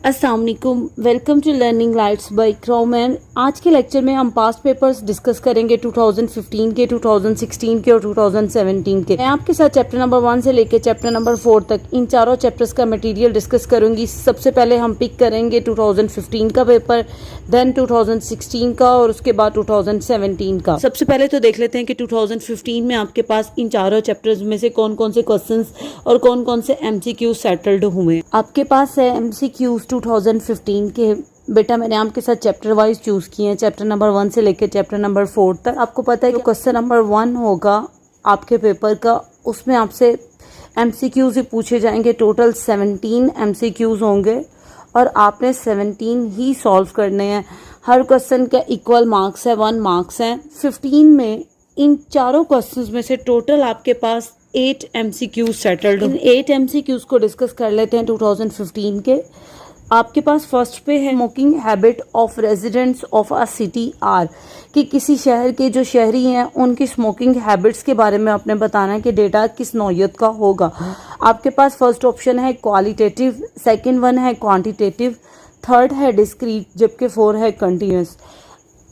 अस्सलाम वालेकुम, welcome to learning lights by क्रोमैन। आज के लेक्चर में हम पास्ट पेपर्स डिस्कस करेंगे 2015 के, 2016 के और 2017 के। मैं आपके साथ चैप्टर नंबर 1 से लेकर चैप्टर नंबर 4 तक इन चारों चैप्टर्स का मटेरियल डिस्कस करूंगी। सबसे पहले हम पिक करेंगे 2015 का पेपर, देन 2016 का और उसके बाद 2017 का। सबसे पहले तो देख लेते हैं कि 2015 में आपके पास इन चारों चैप्टर्स में से कौन कौन से क्वेश्चंस और कौन कौन से MCQ सेटल्ड हुए। आपके पास है MCQs 2015 के। बेटा मैंने आपके साथ चैप्टर वाइज चूज किए हैं, चैप्टर नंबर 1 से लेकर चैप्टर नंबर 4 तक। आपको पता है कि क्वेश्चन नंबर 1 होगा आपके पेपर का, उसमें आपसे MCQs ही पूछे जाएंगे। टोटल 17 MCQs होंगे और आपने 17 ही सॉल्व करने हैं। हर क्वेश्चन का इक्वल मार्क्स है, 1 मार्क्स है। 15 में इन चारों क्वेश्चंस में से टोटल आपके पास 8 MCQs सेटल्ड। इन 8 MCQs को डिस्कस कर लेते हैं 2015 के। आपके पास फर्स्ट पे है smoking habit of residents of a city are, कि किसी शहर के जो शहरी हैं उनकी स्मोकिंग हैबिट्स के बारे में आपने बताना है कि डेटा किस नौयत का होगा। आपके पास फर्स्ट ऑप्शन है क्वालिटेटिव, सेकंड वन है क्वांटिटेटिव, थर्ड है डिस्क्रीट, जबकि 4 है कंटिन्यूस।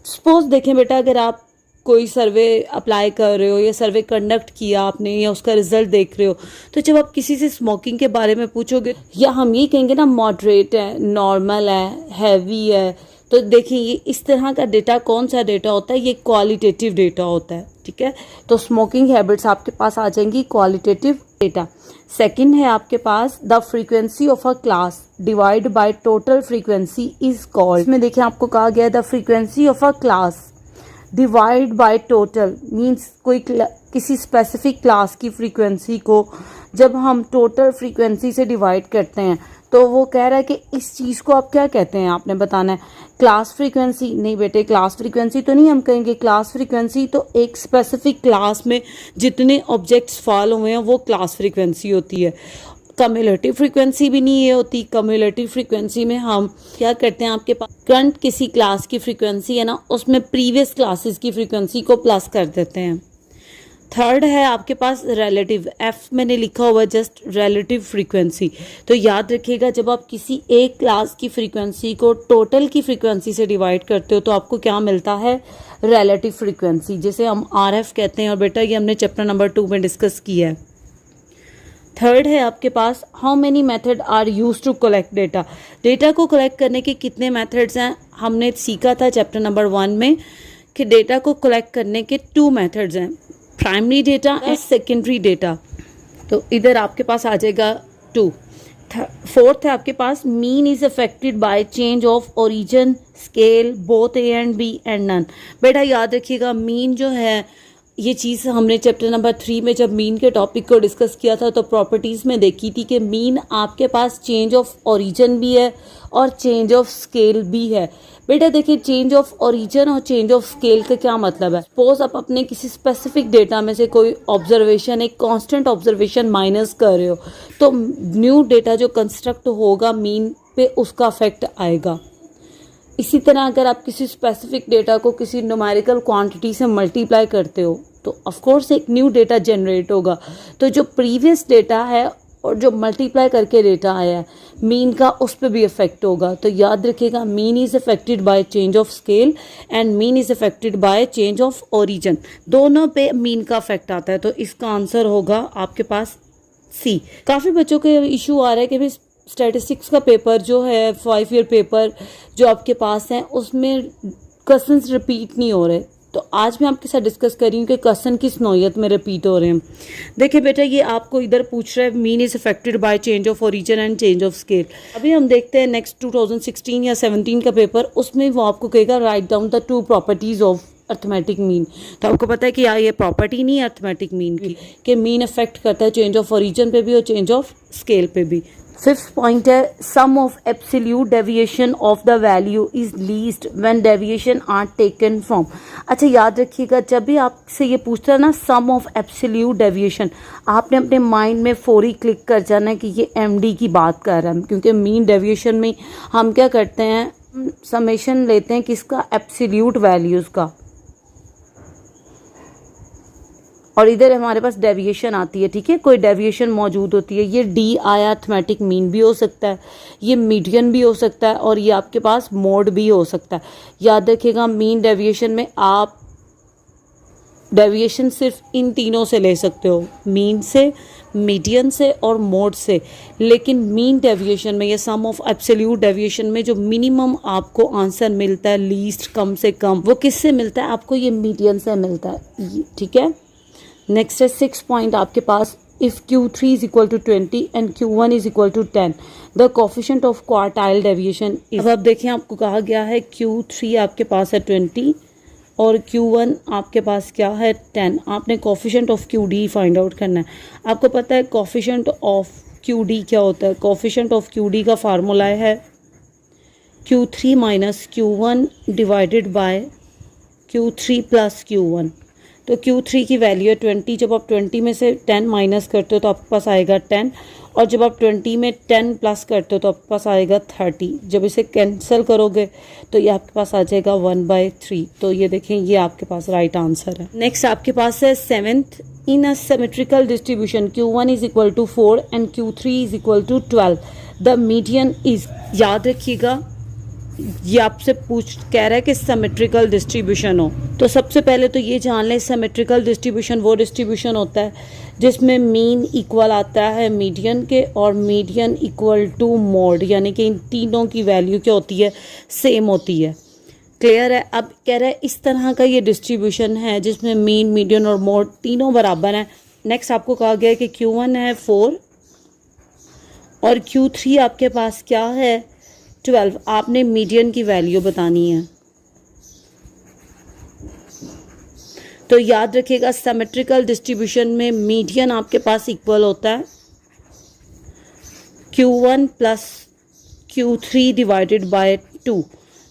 सपोज देखें बेटा, अगर आप कोई सर्वे अप्लाई कर रहे हो या सर्वे कंडक्ट किया आपने या उसका रिजल्ट देख रहे हो, तो जब आप किसी से स्मोकिंग के बारे में पूछोगे, या हम ये कहेंगे ना मॉडरेट है, नॉर्मल है, हैवी है, तो देखिए ये इस तरह का डेटा कौन सा डेटा होता है, ये क्वालिटेटिव डेटा होता है। ठीक है, तो स्मोकिंग हैबिट्स आपके पास आ जाएंगी क्वालिटेटिव डेटा। सेकंड है आपके पास the frequency of a class divide by total frequency is called. इसमें देखिए आपको कहा गया है the frequency of a class divide by total, means कोई किसी स्पेसिफिक क्लास की फ्रीक्वेंसी को जब हम टोटल फ्रीक्वेंसी से डिवाइड करते हैं तो वो कह रहा है कि इस चीज़ को आप क्या कहते हैं, आपने बताना है। क्लास फ्रीक्वेंसी नहीं बेटे, क्लास फ्रीक्वेंसी तो नहीं हम कहेंगे। क्लास फ्रीक्वेंसी तो एक स्पेसिफिक क्लास में जितने ऑब्जेक्ट्स फॉल हुए हैं वो क्लास फ्रीक्वेंसी होती है। कम्युलेटिव फ्रीक्वेंसी भी नहीं ये होती। कम्युलेटिव फ्रीक्वेंसी में हम क्या करते हैं, आपके पास करंट किसी क्लास की फ्रीक्वेंसी है ना, उसमें प्रीवियस क्लासेस की फ्रीक्वेंसी को प्लस कर देते हैं। थर्ड है आपके पास रिलेटिव, F मैंने लिखा हुआ जस्ट रिलेटिव फ्रीक्वेंसी। तो याद रखिएगा जब आप किसी एक क्लास की फ्रीक्वेंसी को टोटल की फ्रीक्वेंसी से डिवाइड करते हो तो आपको क्या मिलता है, रिलेटिव फ्रीक्वेंसी, जिसे हम RF कहते हैं। और बेटा ये हमने चैप्टर नंबर 2 में डिस्कस किया है। थर्ड है आपके पास how many method are use to collect data. Data को कलेक्ट करने के कितने मेथड्स हैं, हमने सीखा था चैप्टर नंबर 1 में कि डेटा को कलेक्ट करने के 2 मेथड्स हैं, primary data and secondary data. तो इधर आपके पास आ जाएगा 2। फोर्थ है आपके पास mean is affected by change of origin scale both A and B and none. बेटा याद रखिएगा मीन जो है, ये चीज़ हमने चैप्टर नंबर 3 में जब मीन के टॉपिक को डिस्कस किया था तो प्रॉपर्टीज़ में देखी थी कि मीन आपके पास चेंज ऑफ ओरिजिन भी है और चेंज ऑफ स्केल भी है। बेटा देखिए चेंज ऑफ ओरिजिन और चेंज ऑफ स्केल का क्या मतलब है। सपोज आप अपने किसी स्पेसिफिक डेटा में से कोई ऑब्जर्वेशन, एक कांस्टेंट ऑब्जर्वेशन माइनस कर रहे हो, तो न्यू डेटा जो कंस्ट्रक्ट होगा मीन पे उसका अफेक्ट आएगा। इसी तरह अगर आप किसी स्पेसिफिक डेटा को किसी न्यूमेरिकल क्वांटिटी से मल्टीप्लाई करते हो तो ऑफ कोर्स एक न्यू डेटा जनरेट होगा। तो जो प्रीवियस डेटा है और जो मल्टीप्लाई करके डेटा आया है मीन का, उस पर भी इफेक्ट होगा। तो याद रखिएगा mean is affected by change of scale and mean is affected by change of origin, दोनों पे मीन का इफेक्ट आता है। तो इसका आंसर होगा आपके पास C। काफ़ी बच्चों के इशू आ रहा है कि भाई स्टैटिस्टिक्स का पेपर जो है 5 ईयर पेपर जो आपके पास है उसमें क्वेश्चंस रिपीट नहीं हो रहे। तो आज मैं आपके साथ डिस्कस कर रही हूँ कि क्वेश्चन किस नौयत में रिपीट हो रहे हैं। देखिए बेटा ये आपको इधर पूछ रहा है mean is affected by change of origin and change of scale. अभी हम देखते हैं नेक्स्ट 2016 या 17 का पेपर, उसमें वो आपको कहेगा write down the 2 properties of arithmetic mean. तो आपको पता है कि यार ये प्रॉपर्टी नहीं है अर्थमेटिक मीन की कि मीन अफेक्ट करता है चेंज ऑफ ओरिजिन पे भी और चेंज ऑफ स्केल पे भी। 5th पॉइंट है sum of absolute deviation of the value is least when deviation are taken from. अच्छा याद रखिएगा जब भी आपसे ये पूछता है ना सम ऑफ एब्सोल्यूट डेविएशन, आपने अपने माइंड में फौरी क्लिक कर जाना है कि ये MD की बात कर रहा है, क्योंकि मीन डेविएशन में हम क्या करते हैं, समेशन लेते हैं किसका, एब्सोल्यूट वैल्यूज़ का। और इधर हमारे पास डेविएशन आती है, ठीक है, कोई डेविएशन मौजूद होती है। ये डी आया अर्थमेटिक मीन भी हो सकता है, ये मीडियन भी हो सकता है, और ये आपके पास मोड भी हो सकता है। याद रखिएगा मीन डेविएशन में आप डेविएशन सिर्फ इन तीनों से ले सकते हो, मीन से, मीडियन से और मोड से। लेकिन मीन डेविएशन में या सम ऑफ एब्सोल्यूट डेविएशन में जो मिनिमम आपको आंसर मिलता है, लीस्ट कम से कम, वो किससे मिलता है? आपको ये मीडियन से मिलता है, ठीक है। नेक्स्ट है 6 पॉइंट आपके पास, if Q3 is equal to 20 and Q1 is equal to 10 the coefficient of quartile deviation is। अब आप देखें, आपको कहा गया है Q3 आपके पास है 20 और Q1 आपके पास क्या है 10। आपने coefficient of QD find out करना है। आपको पता है कोफिशेंट ऑफ QD क्या होता है? कोफिशेंट ऑफ QD का फार्मूला है Q3 minus Q1 divided by Q3 plus Q1। तो Q3 की वैल्यू है 20। जब आप 20 में से 10 माइनस करते हो तो आपके पास आएगा 10, और जब आप 20 में 10 प्लस करते हो तो आपके पास आएगा 30। जब इसे कैंसिल करोगे तो ये आपके पास आ जाएगा 1/3। तो ये देखें, ये आपके पास राइट आंसर है। नेक्स्ट आपके पास है 7th, in a symmetrical distribution Q1 is equal to 4 and Q3 is equal to 12 the median is. याद रखिएगा, ये आपसे कह रहा है कि सिमेट्रिकल डिस्ट्रीब्यूशन हो। तो सबसे पहले तो ये जान लें, सिमेट्रिकल डिस्ट्रीब्यूशन वो डिस्ट्रीब्यूशन होता है जिसमें मीन इक्वल आता है मीडियन के और मीडियन इक्वल टू मोड, यानी कि इन तीनों की वैल्यू क्या होती है? सेम होती है। क्लियर है? अब कह रहा है इस तरह का ये डिस्ट्रीब्यूशन है जिसमें मीन, मीडियन और मोड तीनों बराबर हैं। नेक्स्ट आपको कहा गया है कि Q1 है 4 और Q3 आपके पास क्या है 12। आपने मीडियन की वैल्यू बतानी है। तो याद रखिएगा, सिमेट्रिकल डिस्ट्रीब्यूशन में मीडियन आपके पास इक्वल होता है Q1 plus Q3 divided by 2।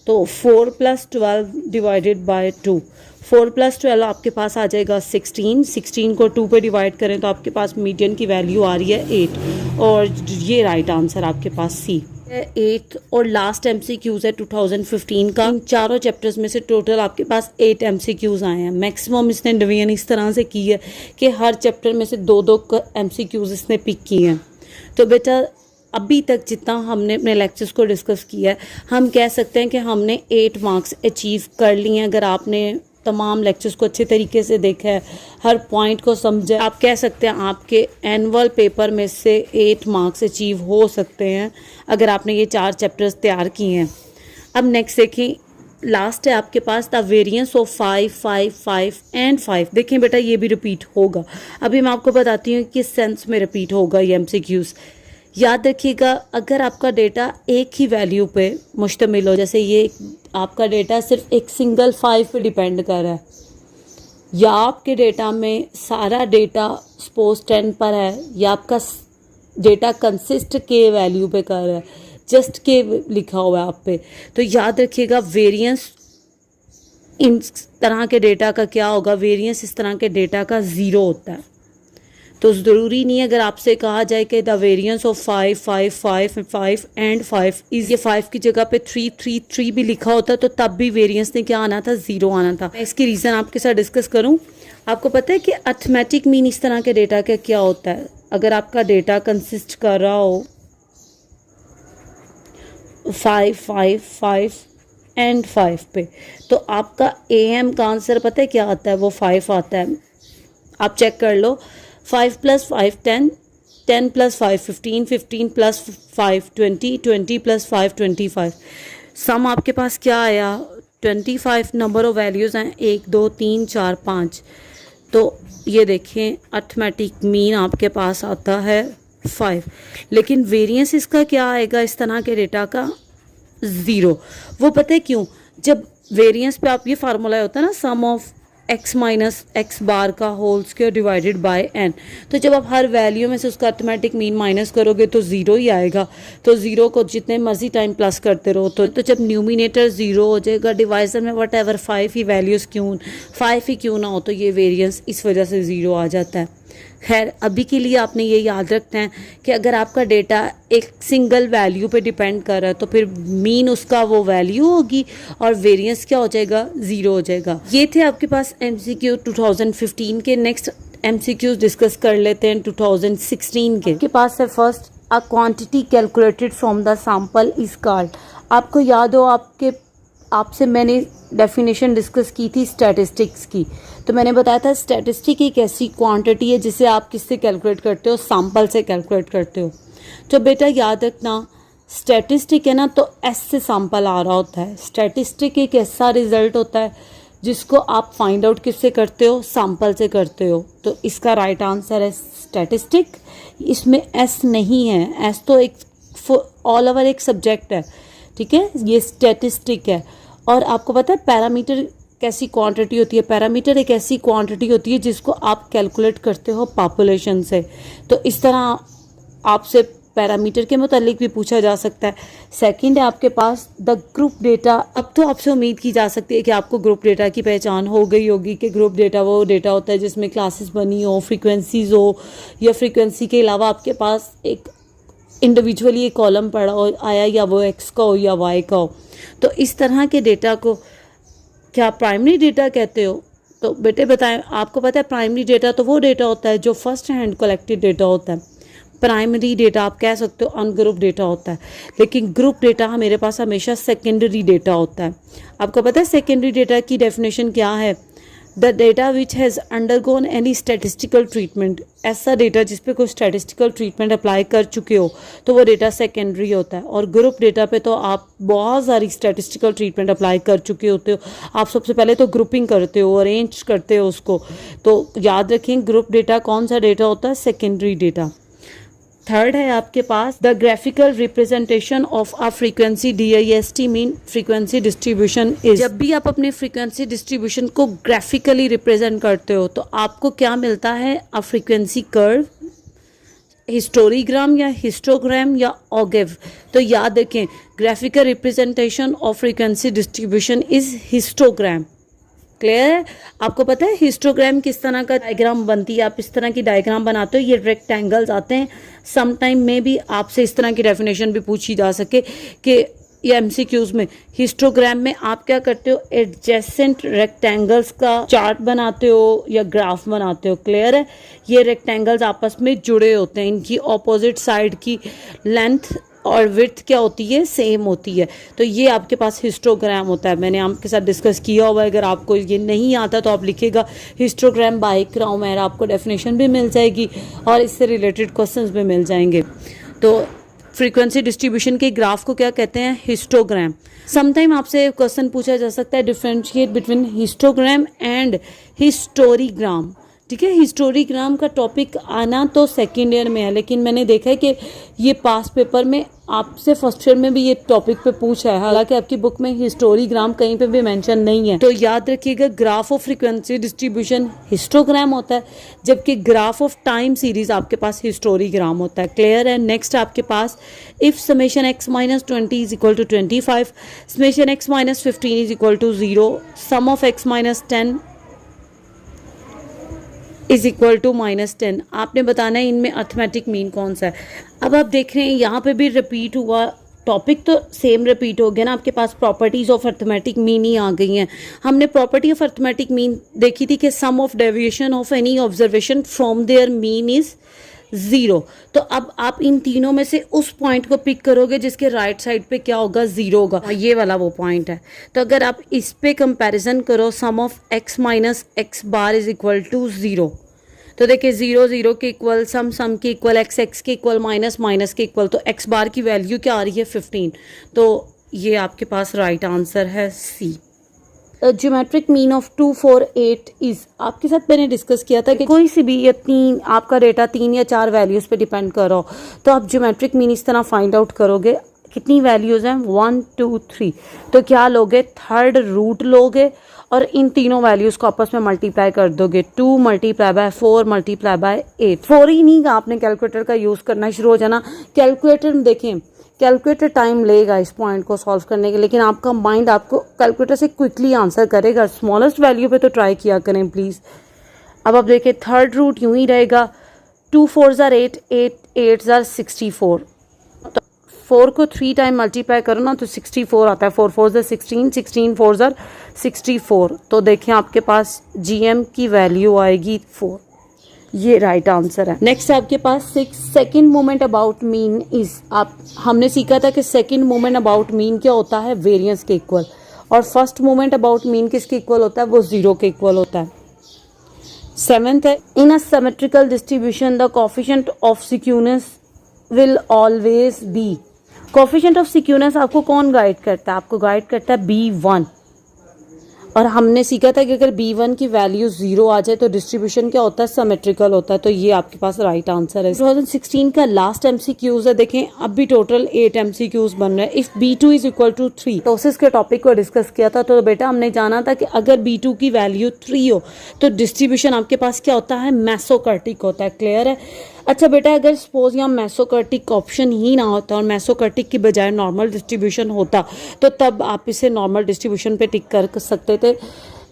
तो 4 प्लस 12 डिवाइडेड बाय 2, 4 प्लस 12 आपके पास आ जाएगा 16। 16 को 2 पे डिवाइड करें तो आपके पास मीडियन की वैल्यू आ रही है 8, और ये राइट आंसर आपके पास सी। 8th और लास्ट MCQs है 2015 का। इन चारों चैप्टर्स में से टोटल आपके पास 8 MCQs आए हैं। मैक्सिमम इसने डिवीजन इस तरह से की है कि हर चैप्टर में से 2-2 MCQs इसने पिक किए हैं। तो बेटा अभी तक जितना हमने अपने लेक्चर्स को डिस्कस किया है, हम कह सकते हैं कि हमने 8 मार्क्स अचीव कर लिए हैं। अगर आपने तमाम लेक्चर्स को अच्छे तरीके से देखा है, हर पॉइंट को समझा, आप कह सकते हैं आपके एनुअल पेपर में से 8 मार्क्स अचीव हो सकते हैं अगर आपने ये 4 चैप्टर्स तैयार किए हैं। अब नेक्स्ट देखें, लास्ट है आपके पास द वेरिएंस ऑफ 5, 5, 5 एंड 5। देखें बेटा, ये भी रिपीट होगा। अभी मैं आपको बताती हूँ किस सेंस में रिपीट होगा ये MCQs। याद रखिएगा, अगर आपका डेटा एक ही वैल्यू पे मुश्तमिल हो, जैसे ये आपका डेटा सिर्फ एक सिंगल 5 पे डिपेंड कर रहा है, या आपके डेटा में सारा डेटा सपोज 10 पर है, या आपका डेटा कंसिस्ट के वैल्यू पे कर रहा है, जस्ट के लिखा हुआ है आप पे, तो याद रखिएगा वेरिएंस इन तरह के डेटा का क्या होगा? वेरिएंस इस तरह के डेटा का 0 होता है। तो ज़रूरी नहीं है अगर आपसे कहा जाए कि the variance of 5, 5, 5, 5 and 5 is, ये 5 की जगह पे 3, 3, 3 भी लिखा होता तो तब भी वेरिएंस ने क्या आना था? 0 आना था। मैं इसकी रीज़न आपके साथ डिस्कस करूं। आपको पता है कि अर्थमेटिक मीन इस तरह के डेटा का क्या होता है? अगर आपका डेटा कंसिस्ट कर रहा हो 5, 5, 5 एंड 5 पे, तो आपका AM का आंसर पता है क्या आता है? वो 5 आता है। आप चेक कर लो, 5 प्लस 5 10, 10 प्लस 5 15, 15 प्लस 5 20, 20 प्लस 5 25। सम आपके पास क्या आया? 25 नंबर ऑफ वैल्यूज़ हैं, 1 2 3 4 5। तो ये देखें, अर्थमेटिक मीन आपके पास आता है 5, लेकिन वेरिएंस इसका क्या आएगा इस तरह के डेटा का? 0। वो पता है क्यों? जब वेरिएंस पे आप ये फार्मूला होता है ना, sum of x minus x bar का whole square divided by n, तो जब आप हर वैल्यू में से उसका अर्थमेटिक मीन माइनस करोगे तो 0 ही आएगा। तो 0 को जितने मर्जी टाइम प्लस करते रहो, तो जब न्यूमिनेटर 0 हो जाएगा, डिवाइजर में वट एवर 5 ही वैल्यूज़ क्यों 5 ही क्यों ना हो, तो ये वेरिएंस इस वजह से 0 आ जाता है। खैर, अभी के लिए आपने ये याद रखना है कि अगर आपका डेटा एक सिंगल वैल्यू पे डिपेंड कर रहा है तो फिर मीन उसका वो वैल्यू होगी और वेरिएंस क्या हो जाएगा? 0 हो जाएगा। ये थे आपके पास MCQ 2015 के। नेक्स्ट MCQs डिस्कस कर लेते हैं 2016 के। आपके पास है first, a quantity calculated from the sample is called. आपको याद हो आपसे मैंने डेफिनेशन डिस्कस की थी स्टैटिस्टिक्स की, तो मैंने बताया था स्टैटिस्टिक एक ऐसी क्वांटिटी है जिसे आप किससे कैलकुलेट करते हो, सैंपल से कैलकुलेट करते हो। तो बेटा याद रखना स्टैटिस्टिक है ना, तो एस से सैंपल आ रहा होता है। स्टैटिस्टिक एक ऐसा रिजल्ट होता है जिसको आप फाइंड आउट किससे करते हो, सैंपल से करते हो। तो इसका राइट आंसर है स्टैटिस्टिक। इसमें एस नहीं है, एस तो एक ऑल ओवर एक सब्जेक्ट है, ठीक है, ये स्टैटिस्टिक है। और आपको पता है पैरामीटर कैसी क्वांटिटी होती है, पैरामीटर एक ऐसी क्वांटिटी होती है जिसको आप कैलकुलेट करते हो पॉपुलेशन से। तो इस तरह आपसे पैरामीटर के मुतालिक भी पूछा जा सकता है। सेकंड है आपके पास द ग्रुप डेटा। अब तो आपसे उम्मीद की जा सकती है कि आपको ग्रुप डेटा की पहचान हो गई होगी कि ग्रुप डेटा वो डेटा होता है जिसमें क्लासेस बनी हो, फ्रीक्वेंसीज हो, या फ्रीक्वेंसी के अलावा आपके पास एक इंडिविजुअली एक कॉलम पड़ा हो आया, या वो एक्स का हो या वाई का हो। तो इस तरह के डेटा को क्या प्राइमरी डेटा कहते हो? तो बेटे बताएं, आपको पता है प्राइमरी डेटा तो वो डेटा होता है जो फर्स्ट हैंड कलेक्टेड डेटा होता है। प्राइमरी डेटा आप कह सकते हो अनग्रुप डेटा होता है, लेकिन ग्रुप डेटा मेरे पास हमेशा सेकेंडरी डेटा होता है। आपको पता है सेकेंडरी डेटा की डेफिनेशन क्या है? The data which has undergone any statistical treatment. ऐसा डेटा जिस पे कोई स्टैटिस्टिकल ट्रीटमेंट अप्लाई कर चुके हो तो वो डेटा सेकेंडरी होता है। और ग्रुप डेटा पे तो आप बहुत सारी स्टैटिस्टिकल ट्रीटमेंट अप्लाई कर चुके होते हो। आप सबसे पहले तो ग्रुपिंग करते हो, अरेंज करते हो उसको। तो याद रखें ग्रुप डेटा कौन सा डेटा होता है? Secondary data. थर्ड है आपके पास the graphical representation of a frequency, DIST mean frequency distribution is. जब भी आप अपने फ्रीक्वेंसी डिस्ट्रीब्यूशन को ग्राफिकली रिप्रेजेंट करते हो तो आपको क्या मिलता है? अ फ्रीक्वेंसी कर्व, हिस्टोरीग्राम या हिस्टोग्राम या ऑगिव। तो याद रखें graphical representation of frequency distribution is histogram. Clear है? आपको पता है हिस्टोग्राम किस तरह का डायग्राम बनती है? आप इस तरह की डायग्राम बनाते हो, ये रेक्टेंगल्स आते हैं। सम टाइम में भी आपसे इस तरह की डेफिनेशन भी पूछी जा सके कि ये MCQs में हिस्टोग्राम में आप क्या करते हो? एडजेसेंट रेक्टेंगल्स का चार्ट बनाते हो या ग्राफ बनाते हो। क्लियर है? ये रेक्टेंगल्स आपस में जुड़े होते हैं, इनकी ऑपोजिट साइड की लेंथ और विड्थ क्या होती है? सेम होती है। तो ये आपके पास हिस्टोग्राम होता है। मैंने आपके साथ डिस्कस किया हुआ है, अगर आपको ये नहीं आता तो आप लिखिएगा हिस्टोग्राम बाय क्राउमेयर, आपको डेफिनेशन भी मिल जाएगी और इससे रिलेटेड क्वेश्चंस भी मिल जाएंगे। तो फ्रीक्वेंसी डिस्ट्रीब्यूशन के ग्राफ को क्या कहते हैं? हिस्टोग्राम। समटाइम आपसे क्वेश्चन पूछा जा सकता है डिफरेंशिएट बिटवीन हिस्टोग्राम एंड हिस्टोरीग्राम। ठीक है, हिस्टोरीग्राम का टॉपिक आना तो सेकेंड ईयर में है, लेकिन मैंने देखा है कि ये पास पेपर में आपसे फर्स्ट ईयर में भी ये टॉपिक पे पूछा है, हालांकि आपकी बुक में हिस्टोरीग्राम कहीं पे भी मेंशन नहीं है। तो याद रखिएगा graph of frequency distribution histogram होता है, जबकि ग्राफ ऑफ टाइम सीरीज आपके पास हिस्टोरीग्राम होता है। क्लियर है? नेक्स्ट आपके पास if summation x minus 20 is equal to 25, summation x minus 15 is equal to 0, sum of x minus 10 is equal to -10। आपने बताना है इनमें अर्थमेटिक मीन कौन सा है। अब आप देख रहे हैं यहाँ पे भी रिपीट हुआ, टॉपिक तो सेम रिपीट हो गया ना, आपके पास प्रॉपर्टीज ऑफ अर्थमेटिक मीन ही आ गई हैं। हमने प्रॉपर्टी ऑफ अर्थमेटिक मीन देखी थी कि sum of deviation of any observation from their mean is 0। तो अब आप इन तीनों में से उस पॉइंट को पिक करोगे जिसके राइट साइड पे क्या होगा? 0 होगा। ये वाला वो पॉइंट है। तो अगर आप इस पे कंपैरिजन करो sum of x minus x bar is equal to 0, तो देखिए 0 0 के इक्वल, सम के इक्वल, x के इक्वल, माइनस के इक्वल, तो x बार की वैल्यू क्या आ रही है? 15। तो ये आपके पास राइट आंसर है C। Geometric mean of 2 4 8 is, आपके साथ मैंने डिस्कस किया था कि कोई सी भी ये तीन आपका डेटा 3 या 4 वैल्यूज पे डिपेंड करो, तो आप ज्योमेट्रिक मीन इस तरह फाइंड आउट करोगे। कितनी वैल्यूज हैं? 1 2 3। तो क्या लोगे? थर्ड रूट लोगे और इन तीनों वैल्यूज को आपस में मल्टीप्लाई कर दोगे। 2 मल्टीप्लाई बाय 4 मल्टीप्लाई बाय 8। 4 ही नहीं, आपने कैलकुलेटर का यूज़ करना शुरू हो जाना। कैलकुलेटर में देखें, कैलकुलेटर टाइम लेगा इस पॉइंट को सॉल्व करने के, लेकिन आपका माइंड आपको कैलकुलेटर से क्विकली आंसर करेगा। स्मॉलेस्ट वैल्यू पे तो ट्राई किया करें प्लीज़। अब आप देखिए थर्ड रूट यूं ही रहेगा, 2 4 आर 8, 8 8 आर 64। तो 4 को 3 टाइम मल्टीप्लाई करो ना तो 64 आता है। 4 4 16, 16 4 64। तो देखें आपके पास GM की वैल्यू आएगी 4। ये राइट आंसर है। नेक्स्ट आपके पास 6 second moment about mean is. आप हमने सीखा था कि सेकेंड मोमेंट अबाउट मीन क्या होता है, वेरिएंस के इक्वल, और फर्स्ट मोमेंट अबाउट मीन किसके इक्वल होता है, वो 0 के इक्वल होता है। 7th है in a symmetrical distribution the coefficient of skewness will always be. Coefficient of skewness आपको कौन गाइड करता है, आपको गाइड करता है B1, और हमने सीखा था कि अगर B1 की वैल्यू 0 आ जाए तो डिस्ट्रीब्यूशन क्या होता है, सिमेट्रिकल होता है। तो ये आपके पास राइट आंसर है। 2016 का लास्ट MCQs है, देखें अब भी टोटल 8 MCQs बन रहे हैं। If B2 is equal to 3, टोसिस के टॉपिक को डिस्कस किया था, तो बेटा हमने जाना था कि अगर B2 की वैल्यू 3 हो तो डिस्ट्रीब्यूशन आपके पास क्या होता है, मेसोकर्टिक होता है। क्लियर है। अच्छा बेटा, अगर सपोज यहाँ मेसोकर्टिक ऑप्शन ही ना होता और मेसोकर्टिक की बजाय नॉर्मल डिस्ट्रीब्यूशन होता तो तब आप इसे नॉर्मल डिस्ट्रीब्यूशन पे टिक कर सकते थे।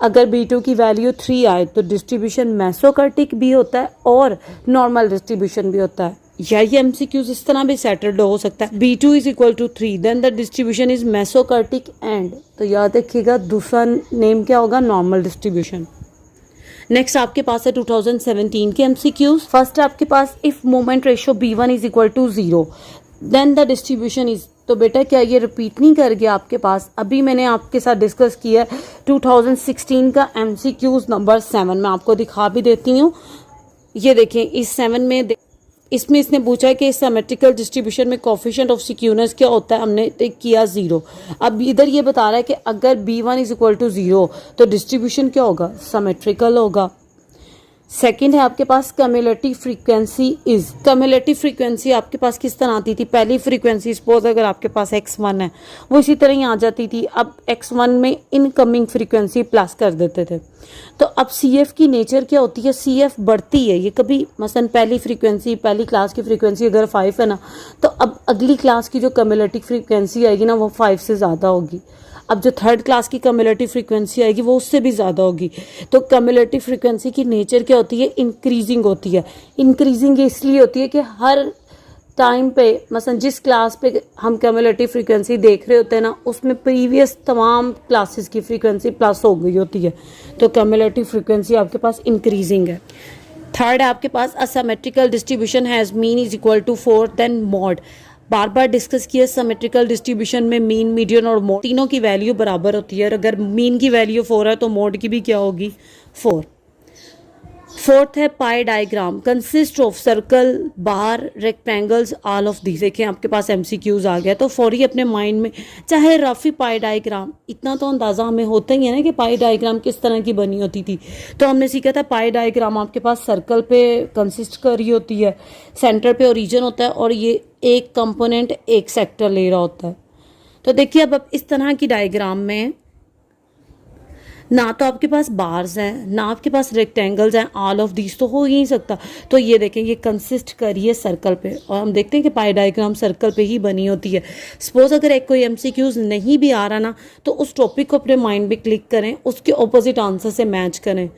अगर B2 की वैल्यू 3 आए तो डिस्ट्रीब्यूशन मेसोकर्टिक भी होता है और नॉर्मल डिस्ट्रीब्यूशन भी होता है। या ये MCQs इस तरह भी सेटल्ड हो सकता है, B2 is equal to 3 then the distribution is mesokurtic and, तो याद रखिएगा दूसरा नेम क्या होगा, नॉर्मल डिस्ट्रीब्यूशन। नेक्स्ट आपके पास है 2017 के MCQs। फर्स्ट है आपके पास if moment ratio B1 is equal to 0 then the distribution is. तो बेटा क्या ये रिपीट नहीं कर गया आपके पास, अभी मैंने आपके साथ डिस्कस किया है 2016 का MCQs नंबर 7, मैं आपको दिखा भी देती हूँ। ये देखें इस 7 में इसमें इसने पूछा है कि सिमेट्रिकल डिस्ट्रीब्यूशन में कोफिशिएंट ऑफ सिक्यूनेस क्या होता है, हमने किया 0। अब इधर ये बता रहा है कि अगर B1 इज इक्वल टू 0 तो डिस्ट्रीब्यूशन क्या होगा, सिमेट्रिकल होगा। सेकंड है आपके पास cumulative frequency is. Cumulative frequency आपके पास किस तरह आती थी, पहली फ्रीक्वेंसी सपोज अगर आपके पास x1 है वो इसी तरह ही आ जाती थी, अब x1 में इनकमिंग फ्रीक्वेंसी प्लस कर देते थे। तो अब CF की नेचर क्या होती है, CF बढ़ती है, ये कभी मसलन पहली फ्रीक्वेंसी पहली क्लास की फ्रीक्वेंसी अगर 5 है ना, तो अब अगली क्लास की जो कम्युलेटिव फ्रीक्वेंसी आएगी ना वो 5 से ज़्यादा होगी। अब जो थर्ड क्लास की कम्युलेटिव फ्रीक्वेंसी आएगी वो उससे भी ज़्यादा होगी। तो कम्युलेटिव फ्रीक्वेंसी की नेचर क्या होती है, इंक्रीजिंग होती है। इंक्रीजिंग इसलिए होती है कि हर टाइम पे मसलन जिस क्लास पे हम कम्युलेटिव फ्रीक्वेंसी देख रहे होते हैं ना उसमें प्रीवियस तमाम क्लासेस की फ्रीक्वेंसी प्लस हो गई होती है, तो कम्युलेटिव फ्रीक्वेंसी आपके पास इंक्रीजिंग है। थर्ड है आपके पास asymmetrical distribution has mean is equal to 4 then mode. बार बार डिस्कस किया सिमेट्रिकल डिस्ट्रीब्यूशन में मीन, मीडियन और मोड तीनों की वैल्यू बराबर होती है, और अगर मीन की वैल्यू 4 है तो मोड की भी क्या होगी, 4। फोर्थ है पाई diagram consist of circle, bar, rectangles, all of these. देखिए आपके पास MCQs आ गया तो फौरी अपने माइंड में चाहे रफी पाई डायग्राम, इतना तो अंदाज़ा हमें होता ही है ना कि पाई डायग्राम किस तरह की बनी होती थी। तो हमने सीखा था पाई डायग्राम आपके पास सर्कल पे कंसिस्ट कर रही होती है, सेंटर पे ओरिजिन होता है और ये एक कंपोनेंट एक सेक्टर ले रहा होता है। तो देखिए अब इस तरह की डायग्राम में ना तो आपके पास बार्स हैं ना आपके पास रेक्टेंगल्स हैं, ऑल ऑफ दीज तो हो ही नहीं सकता। तो ये देखें ये कंसिस्ट करिए सर्कल पे, और हम देखते हैं कि पाई डायग्राम सर्कल पे ही बनी होती है। सपोज अगर एक कोई MCQs नहीं भी आ रहा ना तो उस टॉपिक को अपने माइंड में क्लिक करें, उसके ऑपोजिट आंसर से मैच करें,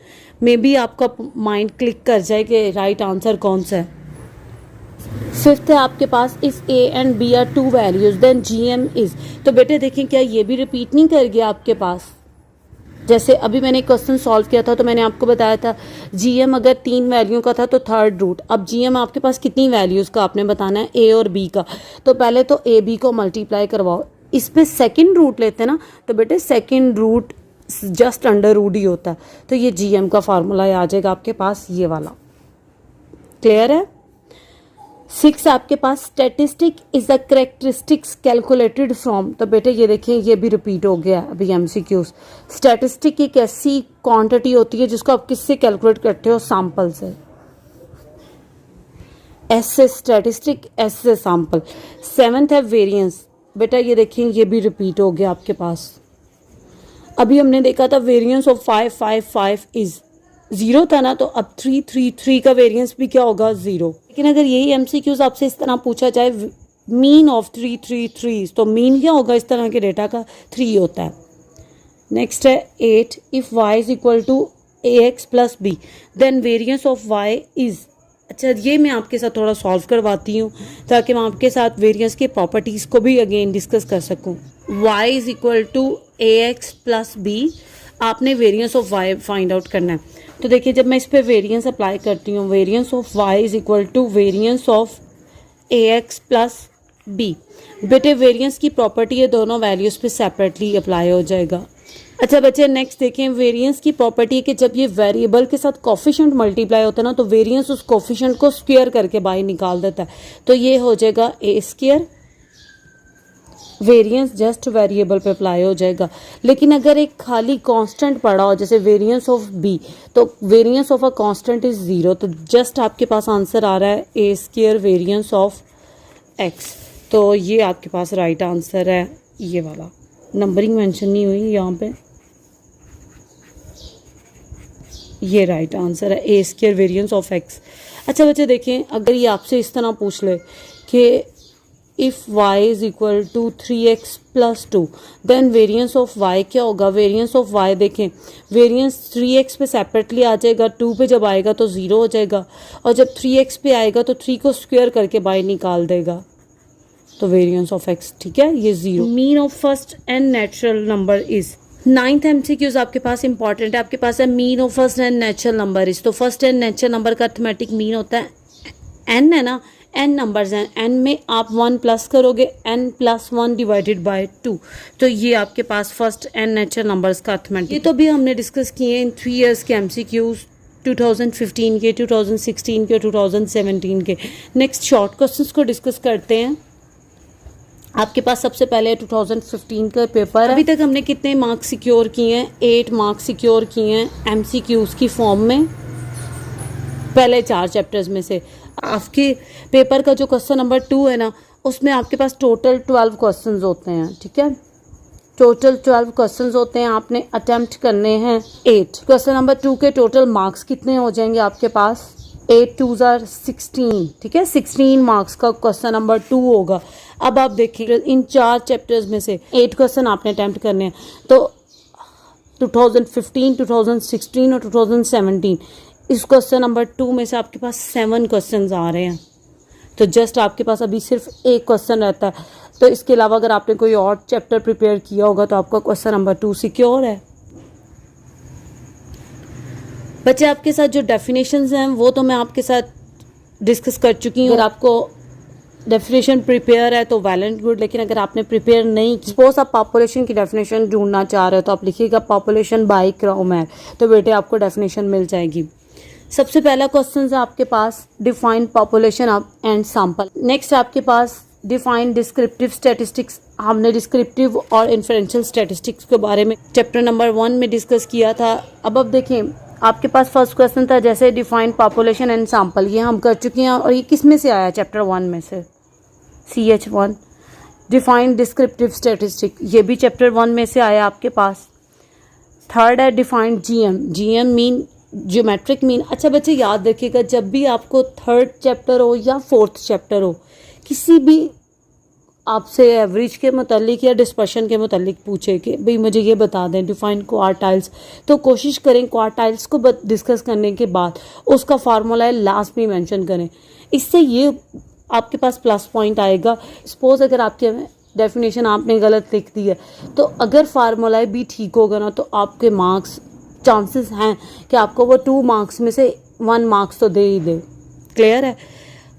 मे बी आपका माइंड क्लिक कर जाए कि राइट आंसर कौन सा है। फिफ्थ है आपके पास if A and B are 2 values then GM is. तो बेटे देखें क्या ये भी रिपीट नहीं कर गया आपके पास, जैसे अभी मैंने क्वेश्चन सॉल्व किया था तो मैंने आपको बताया था GM अगर 3 वैल्यू का था तो थर्ड रूट। अब GM आपके पास कितनी वैल्यूज़ का आपने बताना है, A और B का। तो पहले तो A B को मल्टीप्लाई करवाओ, इस पे सेकेंड रूट लेते हैं ना तो बेटे second root just under root ही होता है, तो ये GM का फार्मूला आ जाएगा आपके पास ये वाला। क्लियर है। 6 आपके पास statistic is the characteristics calculated from. तो बेटे ये देखें ये भी रिपीट हो गया अभी MCQs। स्टैटिस्टिक एक ऐसी क्वांटिटी होती है जिसको आप किससे कैलकुलेट करते हो, सैंपल से। ऐसे स्टैटिस्टिक ऐसे सैंपल। 7th है वेरिएंस। बेटा ये देखें ये भी रिपीट हो गया आपके पास। अभी हमने देखा था वेरिएंस ऑफ 5 5 5 इज 0 था ना, तो अब 3 3 3 का वेरिएंस भी क्या होगा, 0। लेकिन अगर यही MCQs आपसे इस तरह पूछा जाए मीन ऑफ 3 3 3, तो मीन क्या होगा इस तरह के डेटा का, 3 होता है। नेक्स्ट है 8 if y is equal to AX plus B then variance of y is. अच्छा ये मैं आपके साथ थोड़ा सॉल्व करवाती हूँ ताकि मैं आपके साथ वेरिएंस के प्रॉपर्टीज़ को भी अगेन डिस्कस कर सकूँ। y is equal to AX plus B। आपने variance of y find out करना है। तो देखिए जब मैं इस पे वेरिएंस अप्लाई करती हूँ, variance of y is equal to variance of a x plus b. बेटे वेरिएंस की प्रॉपर्टी है दोनों वैल्यूज पे सेपरेटली अप्लाई हो जाएगा। अच्छा बच्चे नेक्स्ट देखें, वेरिएंस की प्रॉपर्टी है कि जब ये वेरिएबल के साथ कोफिशिएंट मल्टीप्लाई होता है ना, तो वेरिएंस उस कोफिशिएंट को स्क्वायर करके बाहर निकाल देता है। तो ये हो जाएगा ए स्क्वायर, वेरिएंस जस्ट वेरिएबल पे अप्लाई हो जाएगा। लेकिन अगर एक खाली कांस्टेंट पड़ा हो जैसे वेरिएंस ऑफ बी, तो variance of a constant is 0, तो जस्ट आपके पास आंसर आ रहा है ए स्क्वायर वेरिएंस ऑफ एक्स। तो ये आपके पास राइट आंसर है, ये वाला। नंबरिंग मेंशन नहीं हुई यहाँ पे, ये राइट आंसर है ए स्क्वायर वेरिएंस ऑफ एक्स। अच्छा बच्चे देखें, अगर ये आपसे इस तरह पूछ ले कि if y is equal to 3x plus 2 then variance of y क्या होगा। वेरिएंस ऑफ y देखें, वेरिएंस 3x पे सेपरेटली आ जाएगा, 2 पे जब आएगा तो 0 हो जाएगा, और जब 3x पे आएगा तो 3 को स्क्वायर करके बाहर निकाल देगा, तो वेरिएंस ऑफ x, ठीक है, ये 0। Mean of first and natural number is. 9th MCQs आपके पास इंपॉर्टेंट है, आपके पास है mean of first and natural number is. तो फर्स्ट एंड नेचुरल नंबर का अर्थमेटिक मीन होता है n, है ना, n नंबर्स हैं, n में आप 1 प्लस करोगे, n प्लस 1 डिवाइडेड बाय 2, तो ये आपके पास फर्स्ट एंड नेचुरल नंबर्स का अर्थमेटिक। ये तो भी हमने डिस्कस किए इन 3 इयर्स के MCQs, 2015 के, 2016 के और 2017 के। नेक्स्ट शॉर्ट क्वेश्चंस को डिस्कस करते हैं। आपके पास सबसे पहले 2015 का पेपर। अभी तक हमने कितने मार्क्स सिक्योर किए हैं? 8 मार्क्स सिक्योर किए हैं MCQs की फॉर्म में, पहले 4 चैप्टर्स में से। आपके पेपर का जो क्वेश्चन नंबर 2 है ना, उसमें आपके पास टोटल 12 क्वेश्चंस होते हैं, ठीक है, टोटल 12 क्वेश्चंस होते हैं, आपने अटेम्प्ट करने हैं 8। क्वेश्चन नंबर 2 के टोटल मार्क्स कितने हो जाएंगे आपके पास? 8 2s are 16, ठीक है, 16 मार्क्स का क्वेश्चन नंबर 2 होगा। अब आप देखिए इन 4 चैप्टर्स में से 8 क्वेश्चन आपने अटेम्प्ट करने हैं, तो 2015, 2016 और 2017 इस क्वेश्चन नंबर 2 में से आपके पास 7 क्वेश्चंस आ रहे हैं, तो जस्ट आपके पास अभी सिर्फ 1 क्वेश्चन रहता है। तो इसके अलावा अगर आपने कोई और चैप्टर प्रिपेयर किया होगा तो आपका क्वेश्चन नंबर 2 सिक्योर है। बच्चे आपके साथ जो डेफिनेशंस हैं वो तो मैं आपके साथ डिस्कस कर चुकी हूँ। अगर आपको डेफिनेशन प्रिपेयर है तो वेल एंड गुड, लेकिन अगर आपने प्रिपेयर नहीं की, सपोज आप पॉपुलेशन की डेफिनेशन ढूंढना चाह रहे हो तो आप लिखिएगा पॉपुलेशन बाय क्राउमेयर, तो बेटे आपको डेफिनेशन मिल जाएगी। सबसे पहला क्वेश्चन है आपके पास define population and sample. Next आपके पास डिफाइन डिस्क्रिप्टिव स्टैटिस्टिक्स। हमने डिस्क्रिप्टिव और इन्फरेंशियल स्टैटिस्टिक्स के बारे में चैप्टर नंबर 1 में डिस्कस किया था। अब देखें आपके पास फर्स्ट क्वेश्चन था जैसे डिफाइन पॉपुलेशन एंड सैंपल, ये हम कर चुके हैं, और ये किस में से आया? चैप्टर 1 में से, CH1। डिफाइन डिस्क्रिप्टिव स्टैटिस्टिक, ये भी चैप्टर 1 में से आया आपके पास। थर्ड है defined GM mean geometric mean. अच्छा बच्चे याद रखिएगा, जब भी आपको 3rd चैप्टर हो या 4th चैप्टर हो, किसी भी आपसे एवरेज के मुतालिक या डिस्पर्शन के मुतालिक पूछे कि भाई मुझे ये बता दें डिफाइन क्वार्टाइल्स, तो कोशिश करें क्वार्टाइल्स को डिस्कस करने के बाद उसका फार्मूला लास्ट में मेंशन करें, इससे ये आपके पास प्लस पॉइंट आएगा। सपोज अगर आपके डेफिनेशन आपने गलत लिख दी है, तो अगर फार्मूला भी ठीक होगा ना, तो आपके मार्क्स चांसेस हैं कि आपको वो 2 मार्क्स में से 1 मार्क्स तो दे ही दे। क्लियर है?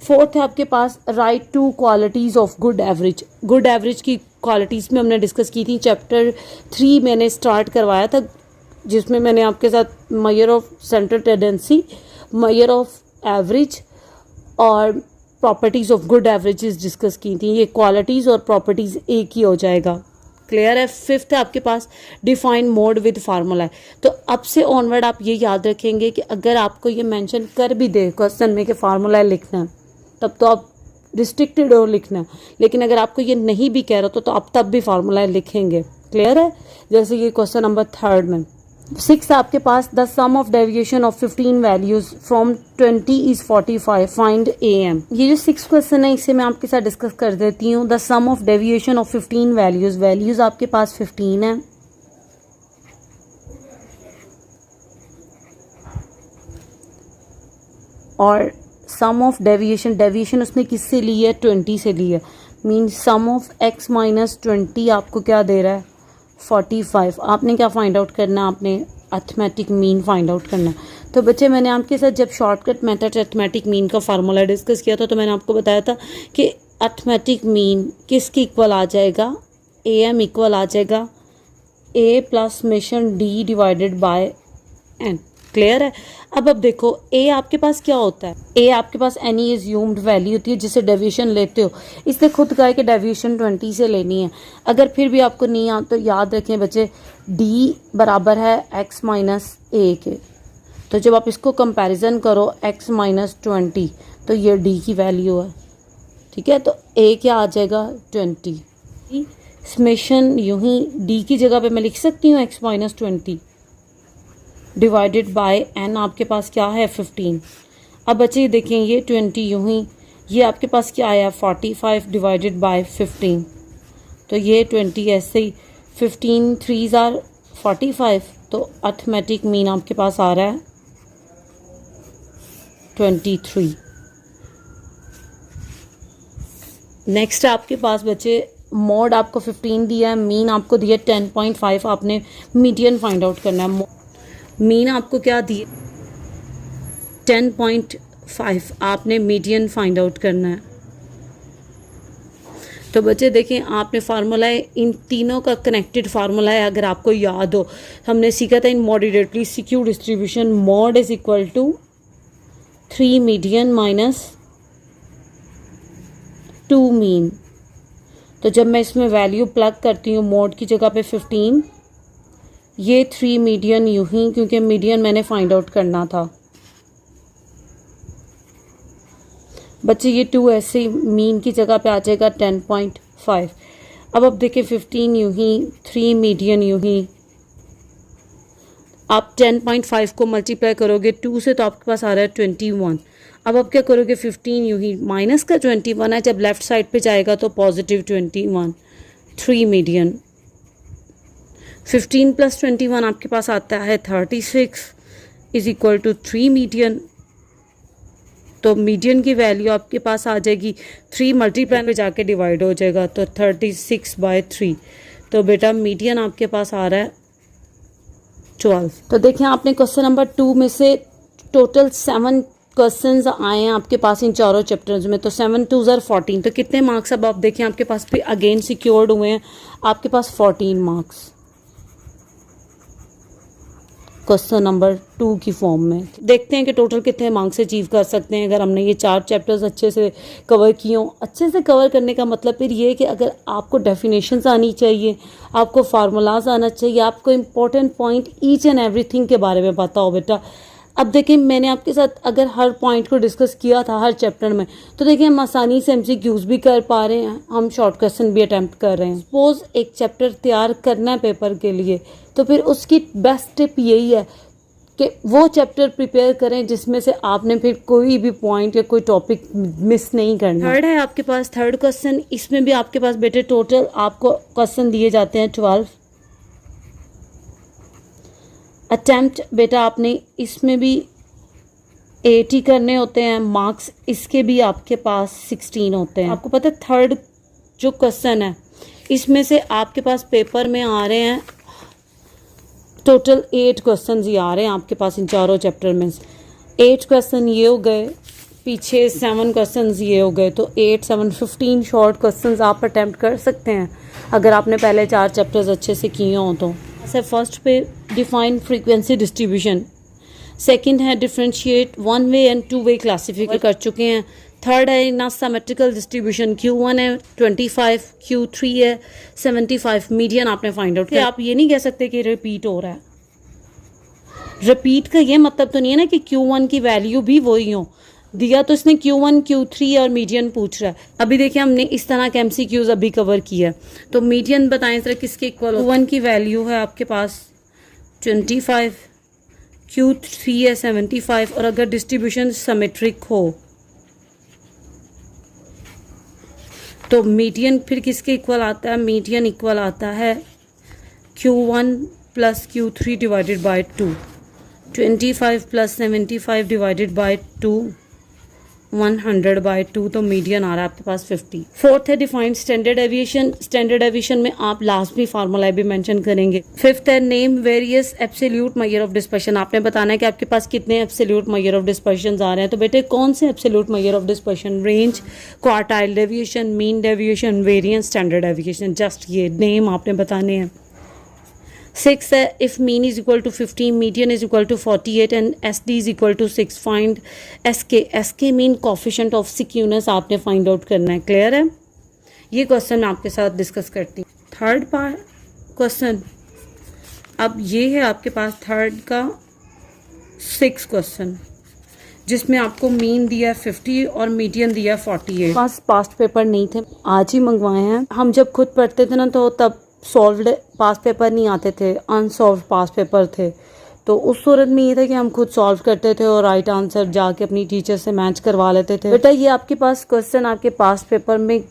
4th है आपके पास write 2 qualities of good average. Good average की क्वालिटीज़ में हमने डिस्कस की थी, चैप्टर 3 मैंने स्टार्ट करवाया था, जिसमें मैंने आपके साथ measure of central tendency, measure of average और properties of good averages discuss की थी। ये क्वालिटीज़ और प्रॉपर्टीज़ एक ही हो जाएगा। क्लियर है? 5th है आपके पास डिफाइन मोड विद फार्मूला है। तो अब से ऑनवर्ड आप ये याद रखेंगे कि अगर आपको ये मेंशन कर भी दे क्वेश्चन में कि फार्मूला लिखना है, तब तो आप रिस्ट्रिक्टेड हो लिखना, लेकिन अगर आपको ये नहीं भी कह रहा तो आप तब भी फार्मूला लिखेंगे। क्लियर है? जैसे ये क्वेश्चन नंबर 3rd में। 6 आपके पास the sum of deviation of 15 values from 20 is 45, find AM। ये जो 6 क्वेश्चन है इसे मैं आपके साथ डिस्कस कर देती हूँ। The sum of deviation of 15 values, values आपके पास 15 है, और सम ऑफ डेविएशन, डेविएशन उसने किससे ली है? 20 से ली है। Mean sum of x minus 20 आपको क्या दे रहा है? 45। आपने क्या फाइंड आउट करना है, आपने अर्थमेटिक मीन फाइंड आउट करना है। तो बच्चे मैंने आपके साथ जब शॉर्टकट मेथड अर्थमेटिक मीन का फार्मूला डिस्कस किया था तो मैंने आपको बताया था कि अर्थमेटिक मीन किसके इक्वल आ जाएगा, AM इक्वल आ जाएगा A plus summation D divided by N। Clear है। अब देखो A आपके पास क्या होता है, A आपके पास एनी एज्यूम्ड वैल्यू होती है जिसे डेविएशन लेते हो, इसलिए खुद कहा है कि डेविएशन 20 से लेनी है। अगर फिर भी आपको नहीं आता तो याद रखें बच्चे D बराबर है x माइनस A के। तो जब आप इसको कंपैरिजन करो x माइनस 20 तो ये D की वैल्यू है, ठीक है। तो A क्या आ जाएगा 20। समेशन यूं ही D की जगह पे मैं लिख सकती हूँ x minus 20 divided by n आपके पास क्या है 15। अब बच्चे देखें ये 20 यूं ही, ये आपके पास क्या आया 45 डिवाइडेड बाय 15। तो ये 20 ऐसे ही 15 3s आर 45। तो अर्थमेटिक मीन आपके पास आ रहा है 23। नेक्स्ट आपके पास बच्चे मोड आपको 15 दिया है, मीन आपको दिया 10.5। आपने मीडियन फाइंड आउट करना है। मीन आपको क्या दिए 10.5, आपने मीडियन फाइंड आउट करना है। तो बच्चे देखें आपने फार्मूला है, इन तीनों का कनेक्टेड फार्मूला है। अगर आपको याद हो हमने सीखा था in moderately skewed distribution mode is equal to 3 median minus 2 mean. तो जब मैं इसमें वैल्यू प्लग करती हूँ मोड की जगह पे 15, ये 3 मीडियन यूं ही, क्योंकि मीडियन मैंने फाइंड आउट करना था बच्चे। ये 2 ऐसे मीन की जगह पे आ जाएगा 10.5। अब देखिए 15 यूं ही, 3 मीडियन यूं ही, आप 10.5 को मल्टीप्लाई करोगे 2 से तो आपके पास आ रहा है 21। अब क्या करोगे 15 यूं ही, माइनस का 21 है, जब लेफ्ट साइड पे जाएगा तो पॉजिटिव 21, 3 मीडियन। 15 प्लस 21 आपके पास आता है 36 इज इक्वल टू 3 मीडियन। तो मीडियन की वैल्यू आपके पास आ जाएगी 3 मल्टीप्लाई पे जाके डिवाइड हो जाएगा तो 36/3। तो बेटा मीडियन आपके पास आ रहा है 12। तो देखिए आपने क्वेश्चन नंबर 2 में से टोटल 7 क्वेश्चंस आए हैं आपके पास इन चारों चैप्टर्स में। तो 7 2s are 14। तो कितने मार्क्स अब आप देखें आपके पास भी अगेन सिक्योर्ड हुए हैं, आपके पास 14 मार्क्स क्वेश्चन नंबर 2 की फॉर्म में। देखते हैं कि टोटल कितने मार्क्स अचीव कर सकते हैं अगर हमने ये 4 चैप्टर्स अच्छे से कवर किए हों। अच्छे से कवर करने का मतलब फिर ये है कि अगर आपको डेफिनेशंस आनी चाहिए, आपको फार्मूलाज आना चाहिए, आपको important point each and everything के बारे में पता हो बेटा। अब देखिए मैंने आपके साथ अगर हर पॉइंट को डिस्कस किया था हर चैप्टर में, तो देखिए हम आसानी से MCQs भी कर पा रहे हैं, हम शॉर्ट क्वेश्चन भी अटैम्प्ट कर रहे हैं। सपोज एक चैप्टर तैयार करना है पेपर के लिए, तो फिर उसकी बेस्ट टिप यही है कि वो चैप्टर प्रिपेयर करें जिसमें से आपने फिर कोई भी पॉइंट या कोई टॉपिक मिस नहीं करना। थर्ड है आपके पास थर्ड क्वेश्चन, इसमें भी आपके पास बेटे टोटल आपको क्वेश्चन दिए जाते हैं 12 अटैम्प्ट। बेटा आपने इसमें भी 80 करने होते हैं, मार्क्स इसके भी आपके पास 16 होते हैं। आपको पता है थर्ड जो क्वेश्चन है इसमें से आपके पास पेपर में आ रहे हैं टोटल 8 क्वेश्चन ही आ रहे हैं आपके पास इन चारों चैप्टर में। 8 क्वेश्चन ये हो गए, पीछे 7 क्वेश्चन ये हो गए, तो 8 7 15 शॉर्ट क्वेश्चन आप अटैम्प्ट कर सकते हैं अगर आपने पहले 4 चैप्टर्स अच्छे से किए हों तो। फर्स्ट पे डिफाइन फ्रीक्वेंसी डिस्ट्रीब्यूशन, सेकंड है differentiate 1 way and 2 way classification कर चुके हैं। थर्ड है ना सिमेट्रिकल डिस्ट्रीब्यूशन, Q1 है 25, Q3 है 75, मीडियन आपने फाइंड आउट किया। आप ये नहीं कह सकते कि रिपीट हो रहा है। रिपीट का ये मतलब तो नहीं है ना कि Q1 की वैल्यू भी वही हो, दिया तो इसने Q1 Q3 और मीडियन पूछ रहा है। अभी देखिए हमने इस तरह के MCQs अभी कवर किया, तो मीडियन बताएं जरा किसके इक्वल हो। Q1 की वैल्यू है आपके पास 25, Q3 है 75, और अगर डिस्ट्रीब्यूशन सिमेट्रिक हो तो मीडियन फिर किसके इक्वल आता है, मीडियन इक्वल आता है Q1 plus Q3 divided by 2, 25 plus 75 divided by 2, 100/2, तो मीडियन आ रहा है आपके पास 50। फोर्थ है defined standard aviation. Standard aviation में आप लास्ट में फार्मूला भी मेंशन करेंगे। फिफ्थ है name various absolute measure of dispersion. आपने बताना है कि आपके पास कितने एब्सोल्यूट मेजर ऑफ डिस्पर्शन आ रहे हैं। तो बेटे कौन से absolute measure of dispersion? Range, quartile deviation, mean deviation, variance, standard deviation. Just ये नेम आपने बताने हैं। सिक्स है if mean is equal to 50, median is equal to 48 and S D is equal to 6, find S K. S के mean coefficient of सिक्यूनेस आपने find out करना है। Clear है? ये क्वेश्चन मैं आपके साथ डिस्कस करती हूँ। थर्ड पार्ट क्वेश्चन, अब ये है आपके पास थर्ड का 6 क्वेश्चन, जिसमें आपको मीन दिया 50 और मीडियन दिया 48। पास पास्ट पेपर नहीं थे, आज ही मंगवाए हैं। हम जब खुद पढ़ते थे ना तो तब सॉल्व्ड पास्ट पेपर नहीं आते थे, अनसॉल्व्ड पास्ट पेपर थे। तो उस सूरत में ये था कि हम खुद सॉल्व करते थे और राइट आंसर जाके अपनी टीचर से मैच करवा लेते थे। बेटा ये आपके पास क्वेश्चन आपके पास्ट पेपर में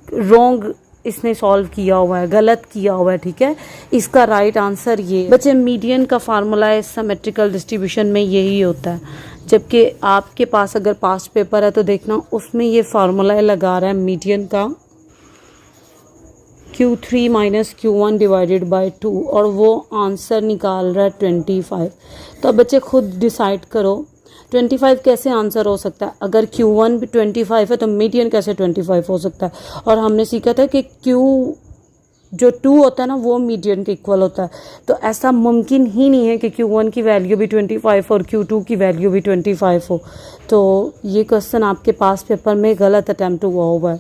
रॉन्ग इसने सॉल्व किया हुआ है, गलत किया हुआ है, ठीक है। इसका राइट आंसर ये बच्चे मीडियन का फार्मूला है सिमेट्रिकल डिस्ट्रीब्यूशन में यही होता है, जबकि आपके पास अगर पास्ट पेपर है तो देखना उसमें ये फार्मूला लगा रहा है मीडियन का Q3 minus Q1 divided by 2 और वो आंसर निकाल रहा है 25। तो अब बच्चे खुद डिसाइड करो 25 कैसे आंसर हो सकता है। अगर Q1 भी 25 है तो मीडियन कैसे 25 हो सकता है। और हमने सीखा था कि Q जो 2 होता है ना वो मीडियन के इक्वल होता है। तो ऐसा मुमकिन ही नहीं है कि Q1 की वैल्यू भी 25 और Q2 की वैल्यू भी 25 हो। तो ये क्वेश्चन आपके पास पेपर में गलत अटैम्प्ट हुआ है।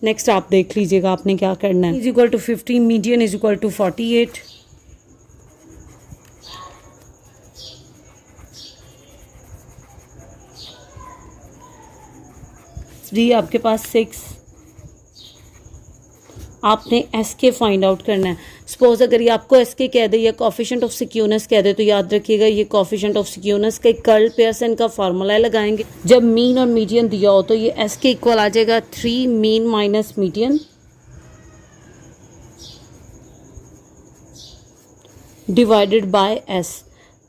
नेक्स्ट आप देख लीजिएगा आपने क्या करना है। Is equal to 50, median is equal to 48। D आपके पास 6। आपने एस के फाइंड आउट करना है। सपोज अगर ये आपको एस के कह दे या कोफिशिएंट ऑफ सिक्यूनेस कह दे तो याद रखिएगा ये कोफिशिएंट ऑफ सिक्यूनेस का कर्ल पेयरसन का फार्मूला लगाएंगे। जब मीन और मीडियन दिया हो तो ये एस के इक्वल आ जाएगा 3 mean minus median divided by S.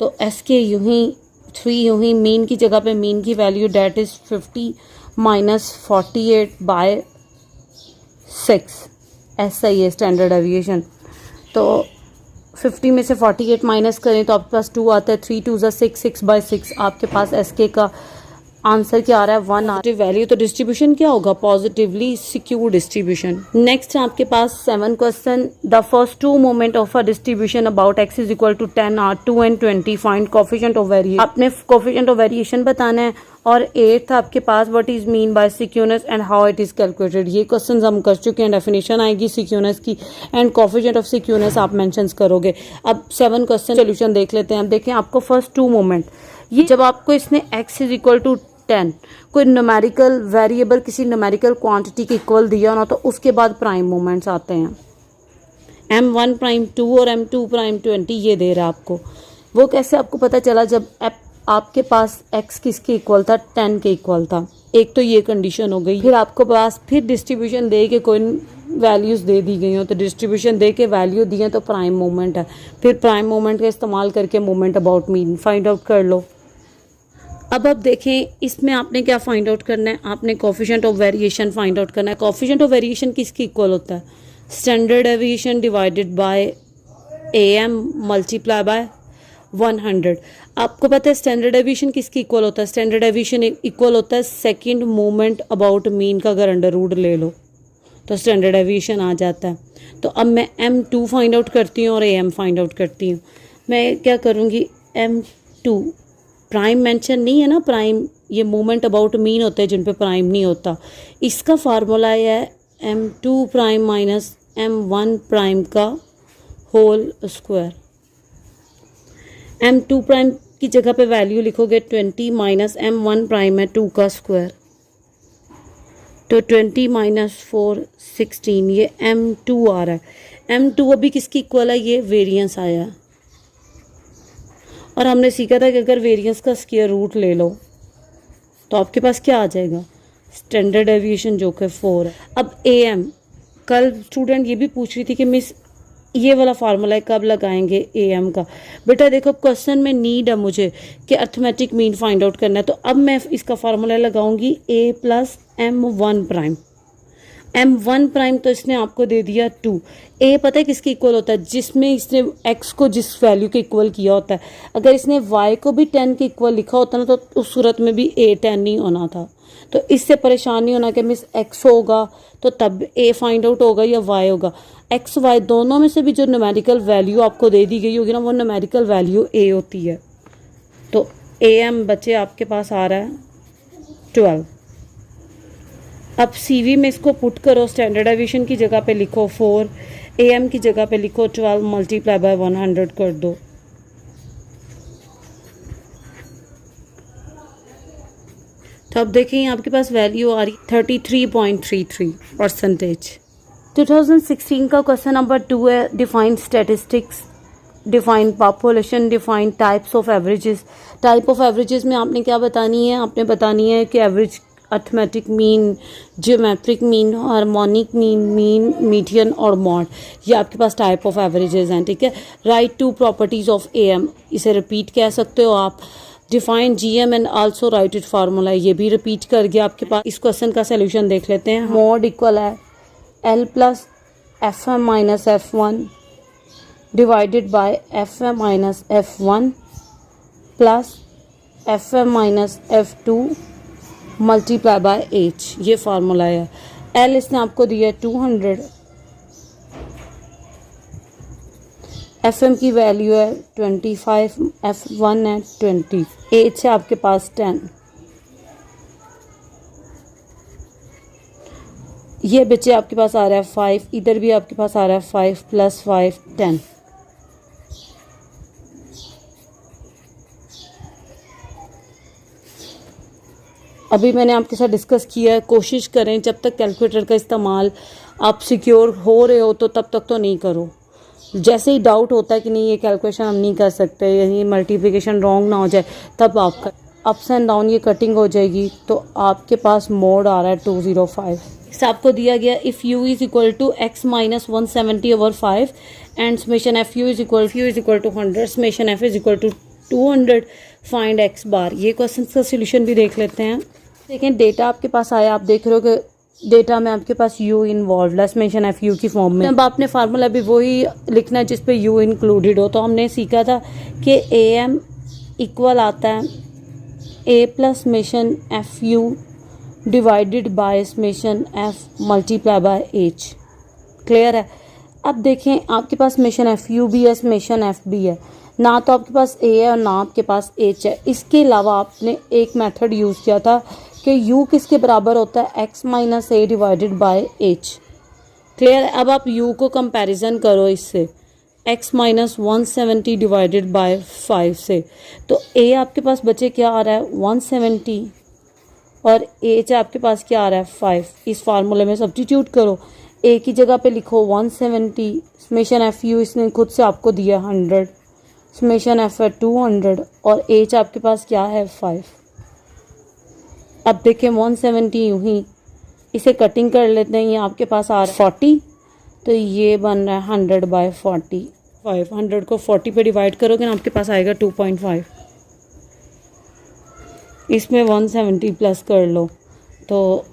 तो एस के यूं ही 3 यूं ही मीन की जगह पे मीन की value that is 50 minus 48 by 6। ऐसा ही है स्टैंडर्ड एविएशन। तो 50 में से 48 माइनस करें तो आपके पास 2 आता है। 3 2 ज़ा 6, 6/6 आपके पास एस के का आंसर क्या आ रहा है 1 पॉजिटिव वैल्यू। तो डिस्ट्रीब्यूशन क्या होगा? Positively secure distribution. नेक्स्ट आपके पास 7 question, the first 2 moment of a distribution about x is equal to 10 are 2 and 20 find coefficient of variation. आपने कोफिशिएंट ऑफ वेरिएशन बताना है। और 8 था आपके पास what is mean by skewness and how it is calculated. ये questions हम कर चुके हैं, डेफिनेशन आएगी सिक्योरनेस की एंड कोफिशिएंट ऑफ सिक्योरनेस आप मेंशंस करोगे। अब 7 क्वेश्चन सोल्यूशन देख लेते हैं। अब देखें आपको फर्स्ट 2 मोमेंट, ये जब आपको इसने x इज इक्वल टू 10 कोई न्यूमेरिकल वेरिएबल किसी न्यूमेरिकल क्वांटिटी के इक्वल दिया ना तो उसके बाद प्राइम मोमेंट्स आते हैं। m1 प्राइम 2 और m2 प्राइम 20 ये दे रहा है आपको। वो कैसे आपको पता चला? जब आपके पास x किसके इक्वल था? 10 के इक्वल था। एक तो ये कंडीशन हो गई। फिर आपको पास फिर डिस्ट्रीब्यूशन दे के कोई वैल्यूज़ दे दी गई हो तो डिस्ट्रीब्यूशन दे के वैल्यू दिए तो प्राइम मोमेंट है। फिर प्राइम मोमेंट का इस्तेमाल करके moment about mean find out कर लो। अब देखें इसमें आपने क्या फाइंड आउट करना है? आपने coefficient of variation find out करना है। कोफिशिएंट ऑफ वेरिएशन किसके इक्वल होता है? Standard deviation divided by am multiply by 100। आपको पता है स्टैंडर्ड डेविएशन किसके इक्वल होता है? स्टैंडर्ड डेविएशन इक्वल होता है सेकंड मोमेंट अबाउट मीन का अगर अंडर रूट ले लो तो स्टैंडर्ड डेविएशन आ जाता है। तो अब मैं m2 फाइंड आउट करती हूँ और am फाइंड आउट करती हूँ। मैं क्या करूँगी? m2 प्राइम मेंशन नहीं है ना, प्राइम ये मोमेंट अबाउट मीन होते हैं जिन पे प्राइम नहीं होता। इसका फार्मूला है m2 prime minus m1 prime का होल स्क्वायर। m2 प्राइम की जगह पे वैल्यू लिखोगे 20 माइनस m1 प्राइम है 2 का स्क्वायर। तो 20 माइनस 4 16 ये m2 आ रहा है। m2 अभी किसकी इक्वल है? ये वेरिएंस आया है। और हमने सीखा था कि अगर वेरिएंस का स्क्वायर रूट ले लो तो आपके पास क्या आ जाएगा? स्टैंडर्ड डेविएशन जो कि 4 है। अब am, कल स्टूडेंट ये भी पूछ रही थी कि मिस ये वाला फार्मूला कब लगाएंगे AM का। बेटा देखो क्वेश्चन में नीड है मुझे कि अर्थमेटिक मीन फाइंड आउट करना है, तो अब मैं इसका फार्मूला लगाऊंगी A plus M1 prime. M1 prime तो इसने आपको दे दिया 2। A पता है किसके इक्वल होता है, जिसमें इसने X को जिस वैल्यू के इक्वल किया होता है। अगर इसने Y को भी 10 के इक्वल लिखा होता ना तो उस सूरत में भी A 10 नहीं होना था। तो इससे परेशान नहीं होना कि मिस X होगा तो तब A फाइंड आउट होगा या Y होगा। X Y दोनों में से भी जो न्यूमेरिकल वैल्यू आपको दे दी गई होगी ना, वो न्यूमेरिकल वैल्यू A होती है। तो AM बच्चे आपके पास आ रहा है 12। अब CV में इसको पुट करो, स्टैंडर्ड डेविएशन की जगह पे लिखो 4, AM की जगह पे लिखो 12 मल्टीप्लाई बाय 100 कर दो। तो अब देखें आपके पास वैल्यू आ रही 33.33%। 2016 का क्वेश्चन नंबर 2 है, define statistics, define population, define types of averages. Type of averages में आपने क्या बतानी है, आपने बतानी है कि average, arithmetic mean, geometric mean, harmonic mean, mean, median और मॉड। ये आपके पास टाइप ऑफ एवरेजेस हैं, ठीक है। Write two properties of AM, इसे रिपीट कह सकते हो आप। Define GM and also write it formula, ये भी रिपीट कर गया आपके पास। इस क्वेश्चन का सोल्यूशन देख लेते हैं। मॉड इक्वल है L plus FM minus F1 divided by FM minus F1 plus FM minus F2 multiply by H। ये फार्मूला है। L इसने आपको दिया 200, FM की वैल्यू है 25, F1 है 20, H है आपके पास 10। ये बच्चे आपके पास आ रहा है 5, इधर भी आपके पास आ रहा है 5 प्लस 5 10। अभी मैंने आपके साथ डिस्कस किया है, कोशिश करें जब तक कैलकुलेटर का इस्तेमाल आप सिक्योर हो रहे हो तो तब तक तो नहीं करो। जैसे ही डाउट होता है कि नहीं ये कैलकुलेशन हम नहीं कर सकते, ये मल्टीप्लिकेशन रॉन्ग ना हो जाए, तब आपका अप्स एंड डाउन ये कटिंग हो जाएगी। तो आपके पास मोड आ रहा है 205। इसे आपको दिया गया if u is equal to x minus 170/5 and summation f u is equal to 100, summation f is equal to 200, find x bar. ये क्वेश्चन का सोल्यूशन भी देख लेते हैं। देखें डेटा आपके पास आया, आप देख रहे हो कि डेटा में आपके पास u इन्वॉल्व है समेशन एफ यू की फॉर्म में। अब आपने फार्मूला भी वही लिखना है जिस पे u इंक्लूडेड हो। तो हमने सीखा था कि AM इक्वल आता है A plus summation F you divided by summation f multiply by h। Clear है। अब देखें आपके पास समेशन एफ यू भी है, समेशन f भी है, ना तो आपके पास A है और ना आपके पास H है। इसके अलावा आपने एक मेथड यूज़ किया था कि U किसके बराबर होता है, x minus A divided by H। Clear है। अब आप U को कंपैरिजन करो इससे, x माइनस 170 डिवाइडेड बाय 5 से। तो A आपके पास बचे क्या आ रहा है 170 और H आपके पास क्या आ रहा है 5। इस फार्मूले में सब्स्टिट्यूट करो, A की जगह पे लिखो 170, समेशन एफ यू इसने खुद से आपको दिया 100, समेशन एफ है 200 और H आपके पास क्या है 5। अब देखें 170 यूँ ही इसे कटिंग कर लेते हैं, ये आपके पास आ रहा है 40, तो ये बन रहा है 100/40। 100 को 40 पे डिवाइड करोगे ना आपके पास आएगा 2.5। इसमें 170 प्लस कर लो तो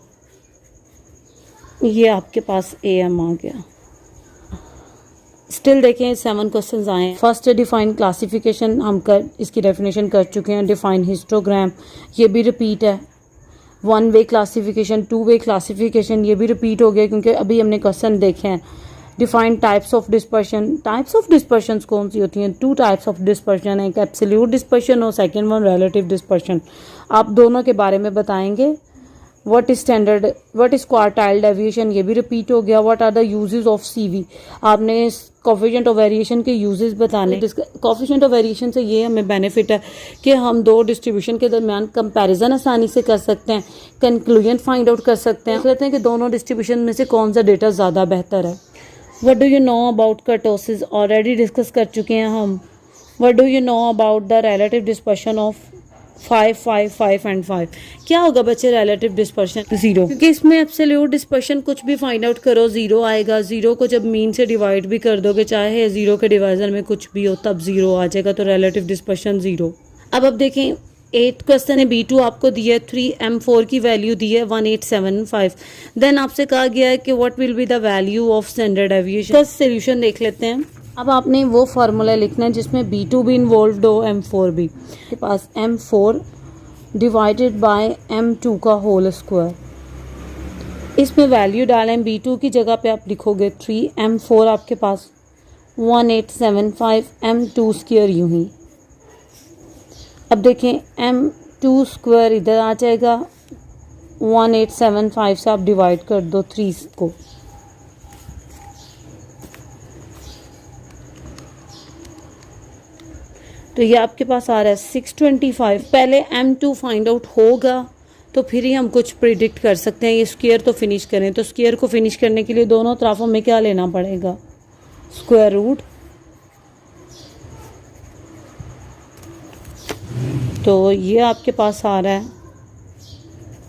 ये आपके पास AM आ गया। स्टिल देखें 7 क्वेश्चंस आए हैं। फर्स्ट है डिफाइन क्लासिफिकेशन, हम इसकी डेफिनेशन कर चुके हैं। डिफाइन हिस्टोग्राम, ये भी रिपीट है। 1 वे क्लासिफिकेशन, 2 वे क्लासिफिकेशन, ये भी रिपीट हो गया क्योंकि अभी हमने क्वेश्चन देखे हैं। Define types of dispersion, types of dispersion कौन सी होती हैं, 2 टाइप्स ऑफ डिस्पर्शन है, एक एब्सोल्यूट डिस्पर्शन और सेकेंड वन रिलेटिव डिस्पर्शन। आप दोनों के बारे में बताएंगे। What is standard, what is quartile deviation, ये भी रिपीट हो गया। What are the uses of CV, आपने कोफिशिएंट ऑफ वेरिएशन के यूजेस बताने। कोफिशिएंट ऑफ वेरिएशन से ये हमें बेनिफिट है कि हम 2 डिस्ट्रीब्यूशन के दरमियान कंपैरिजन आसानी से कर सकते हैं, कंक्लूजन फाइंड आउट कर सकते हैं, कहते हैं कि दोनों डिस्ट्रीब्यूशन में से कौन सा डेटा ज़्यादा बेहतर है। What do you know about kurtosis, already discuss कर चुके हैं हम। What do you know about the relative dispersion of 5 5 5 and 5। क्या होगा बच्चे रिलेटिव डिस्पर्शन? 0, क्योंकि इसमें एब्सोल्यूट डिस्पर्शन कुछ भी फाइंड आउट करो 0 आएगा। 0 को जब मीन से डिवाइड भी कर दोगे, चाहे 0 के डिवाइजर में कुछ भी हो, तब 0 आ जाएगा। तो रिलेटिव डिस्पर्शन 0। अब देखें 8th क्वेश्चन है, B2 आपको दिया है 3m4 की वैल्यू दी है 1875। देन आपसे कहा गया है कि what will be the value of standard deviation. इसका सोल्यूशन देख लेते हैं। अब आपने वो फार्मूला लिखना है जिसमें B2 भी इन्वॉल्व हो, M4 भी। आपके पास M4 डिवाइडेड बाय M2 का होल स्क्वायर। इसमें वैल्यू डालें, B2 की जगह पे आप लिखोगे 3, M4 आपके पास 1875, M2 स्क्वायर यूं ही। अब देखें M2 स्क्वायर इधर आ जाएगा, 1875 से आप डिवाइड कर दो 3 को। तो ये आपके पास आ रहा है 625। पहले M2 फाइंड आउट होगा तो फिर ही हम कुछ प्रिडिक्ट कर सकते हैं। ये स्क्वायर तो फिनिश करें, तो स्क्वायर को फिनिश करने के लिए दोनों तरफों में क्या लेना पड़ेगा? Square root. तो ये आपके पास आ रहा है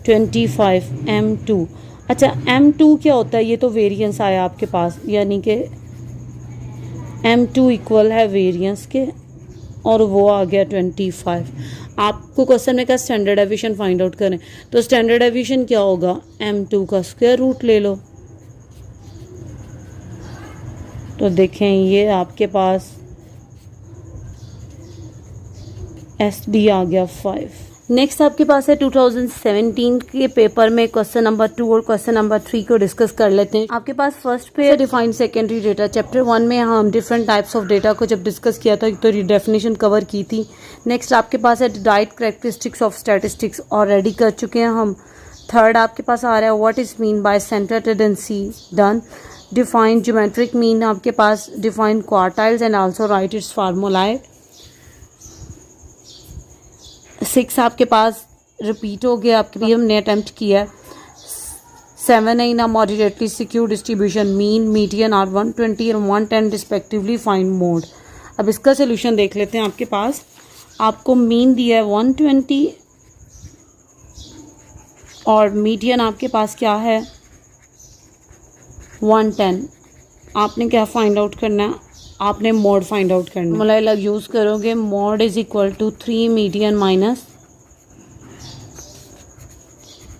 25 M2। अच्छा, M2 क्या होता है? ये तो वेरिएंस आया आपके पास, यानी कि M2 इक्वल है वेरिएंस के, और वो आ गया 25। आपको क्वेश्चन में क्या स्टैंडर्ड डेविएशन फाइंड आउट करें, तो स्टैंडर्ड डेविएशन क्या होगा? M2 का स्क्वायर रूट ले लो। तो देखें ये आपके पास SB आ गया 5। नेक्स्ट आपके पास है 2017 के पेपर में क्वेश्चन नंबर 2 और क्वेश्चन नंबर 3 को डिस्कस कर लेते हैं। आपके पास फर्स्ट पे डिफाइंड सेकेंडरी डेटा। चैप्टर 1 में हम डिफरेंट टाइप्स ऑफ डेटा को जब डिस्कस किया था तो डेफिनेशन कवर की थी। नेक्स्ट आपके पास है diet characteristics of statistics, already कर चुके हैं हम। थर्ड आपके पास आ रहा है what is mean by center tendency, done. Define geometric mean आपके पास, define quartiles and also write its formulae. 6 आपके पास रिपीट हो गया, आपके भी हमने अटेम्प्ट किया। 7 है in a moderately skewed distribution, mean, median are 120 और 110 रिस्पेक्टिवली, फाइंड मोड। अब इसका सोल्यूशन देख लेते हैं। आपके पास आपको मीन दिया है 120 और मीडियन आपके पास क्या है 110। आपने क्या फाइंड आउट करना है? आपने मोड फाइंड आउट करना है। मतलब अलग यूज़ करोगे, mode is equal to 3 median minus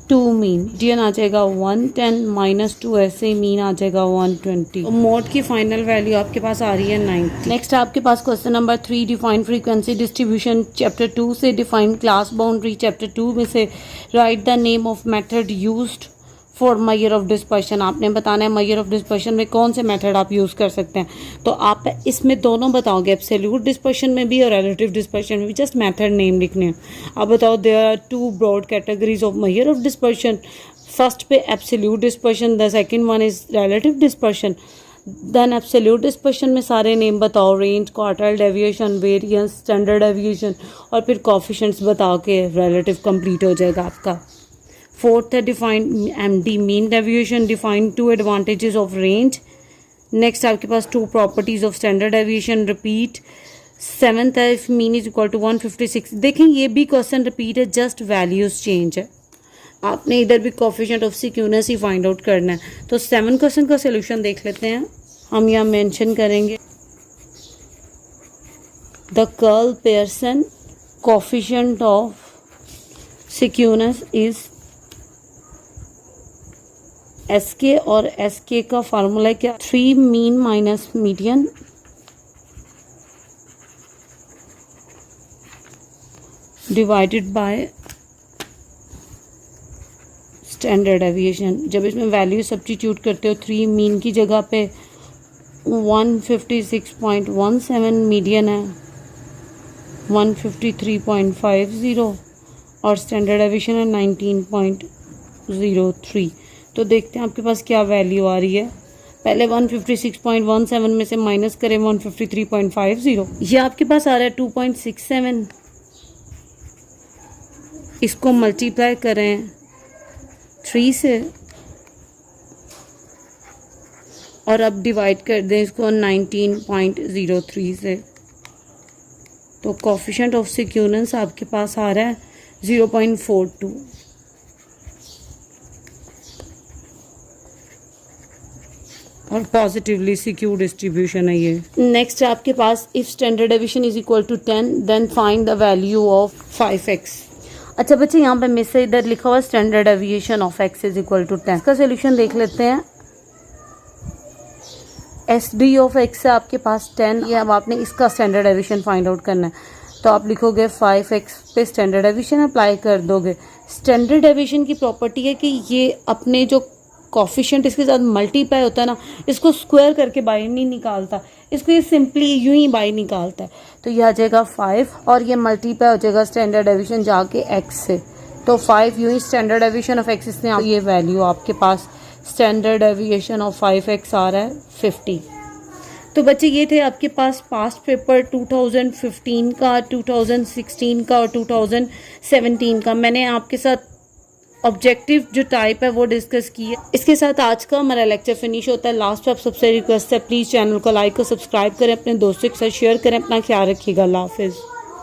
2 mean. Median आ जाएगा 110 माइनस 2, ऐसे ही मीन आ जाएगा 120। मोड की फाइनल वैल्यू आपके पास आ रही है 9। नेक्स्ट आपके पास question number 3, define frequency distribution. Chapter 2 से डिफाइन क्लास बाउंड्री। चैप्टर 2 में से write the name of method used for measure of dispersion. आपने बताना है मेजर ऑफ डिस्पर्शन में कौन से मेथड आप यूज़ कर सकते हैं। तो आप इसमें दोनों बताओगे, एब्सोल्यूट डिस्पर्शन में भी और रिलेटिव डिस्पर्शन में भी। जस्ट मेथड नेम लिखने हैं। अब बताओ, there are 2 broad categories of measure of dispersion. First पे absolute dispersion, the second one is relative dispersion. Then absolute dispersion में सारे नेम बताओ, range, quartile deviation, variance, standard deviation, और फिर कोएफिशिएंट्स बता के रिलेटिव कंप्लीट हो जाएगा आपका। फोर्थ है define MD, mean deviation. Define 2 advantages of range. Next आपके पास 2 properties of standard deviation, repeat. 7th है if mean is equal to 156। देखें ये भी क्वेश्चन रिपीट है, जस्ट वैल्यूज चेंज है। आपने इधर भी कोएफिशिएंट ऑफ सिक्यूनेस ही फाइंड आउट करना है। तो 7 क्वेश्चन का सोल्यूशन देख लेते हैं। हम यहाँ मेंशन करेंगे the Karl Pearson coefficient of skewness is SK, और SK का फार्मूला क्या? 3 mean minus median divided by standard deviation. जब इसमें वैल्यू सब्स्टिट्यूट करते हो, 3 मीन की जगह पे 156.17 मीडियन है 153.50 और स्टैंडर्ड डेविएशन है 19.03। तो देखते हैं आपके पास क्या वैल्यू आ रही है। पहले 156.17 में से माइनस करें 153.50, ये आपके पास आ रहा है 2.67। इसको मल्टीप्लाई करें 3 से और अब डिवाइड कर दें इसको 19.03 से। तो कोफिशिएंट ऑफ सिक्यूरेंस आपके पास आ रहा है 0.42। और पॉजिटिवली सिक्योर डिस्ट्रीब्यूशन है ये। नेक्स्ट आपके पास if standard deviation is equal to 10 then find the value of 5x। अच्छा बच्चे, यहाँ पे मिस से इधर लिखा हुआ standard deviation of x is equal to 10। इसका सोल्यूशन देख लेते हैं। SD ऑफ x है आपके पास 10, ये अब आपने इसका स्टैंडर्ड डेविएशन फाइंड आउट करना है। तो आप लिखोगे 5x पे स्टैंडर्ड डेविएशन अप्लाई कर दोगे। स्टैंडर्ड डेविएशन की प्रॉपर्टी है कि ये अपने जो कोफिशिएंट इसके साथ मल्टीप्लाई होता है ना, इसको स्क्वायर करके बाहर नहीं निकालता, इसको ये सिंपली यूं ही बाहर निकालता है। तो ये आ जाएगा 5 और ये मल्टीप्लाई हो जाएगा स्टैंडर्ड डेविएशन जाके x से। तो 5 यूं ही स्टैंडर्ड डेविएशन ऑफ x, इसने ये वैल्यू आपके पास स्टैंडर्ड डेविएशन ऑफ 5x आ रहा है 50। तो बच्चे ये थे आपके पास पास्ट पेपर 2015 का, 2016 का और 2017 का। मैंने आपके साथ ऑब्जेक्टिव जो टाइप है वो डिस्कस की है। इसके साथ आज का हमारा लेक्चर फिनिश होता है। लास्ट पे आप सबसे रिक्वेस्ट है, प्लीज़ चैनल को लाइक और सब्सक्राइब करें, अपने दोस्तों के साथ शेयर करें। अपना ख्याल रखिएगा। अल्लाह हाफिज़।